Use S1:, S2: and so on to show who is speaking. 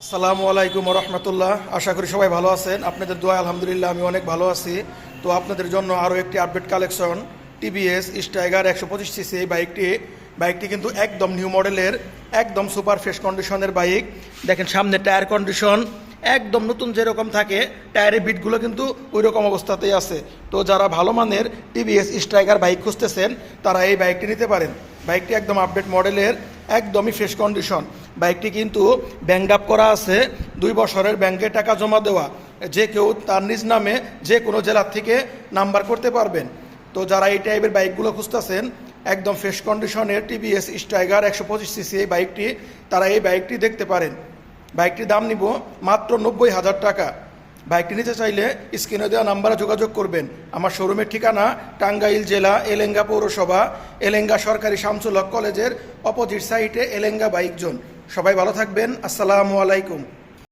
S1: আসসালামু আলাইকুম রহমতুল্লাহ। আশা করি সবাই ভালো আছেন। আপনাদের দোয়া আলহামদুলিল্লাহ আমি অনেক ভালো আছি। তো আপনাদের জন্য আরও একটি আপডেট কালেকশন টিভিএস স্টাইগার 125cc এই বাইকটি কিন্তু একদম নিউ মডেলের, একদম সুপার ফ্রেশ কন্ডিশনের বাইক। দেখেন সামনে টায়ার কন্ডিশন একদম নতুন যেরকম থাকে, টায়ারের বিটগুলো কিন্তু ওই রকম অবস্থাতেই আছে। তো যারা ভালো মানের টিভিএস স্ট্রাইকার বাইক খুঁজতেছেন তারা এই বাইকটি নিতে পারেন। বাইকটি একদম আপডেট মডেলের, একদমই ফ্রেশ কন্ডিশন। বাইকটি কিন্তু ব্যাংক আপ করা আছে, 2 বছরের ব্যাংকে টাকা জমা দেওয়া। যে কেউ তার নিজ নামে যে কোনো জেলার থেকে নাম্বার করতে পারবেন। তো যারা এই টাইপের বাইকগুলো খুঁজতেছেন, একদম ফ্রেশ কন্ডিশনের টিভিএস স্ট্রাইগার 125cc এই বাইকটি, তারা এই বাইকটি দেখতে পারেন। বাইকটির দাম নিব মাত্র 90,000 টাকা। বাইকটি নিতে চাইলে স্ক্রিনে দেওয়া নাম্বারে যোগাযোগ করবেন। আমার শোরুমের ঠিকানা টাঙ্গাইল জেলা এলেঙ্গা পৌরসভা, এলেঙ্গা সরকারি শামসুল হক কলেজের অপোজিট সাইডে এলেঙ্গা বাইক জোন। সবাই ভালো থাকবেন। আসসালামু আলাইকুম।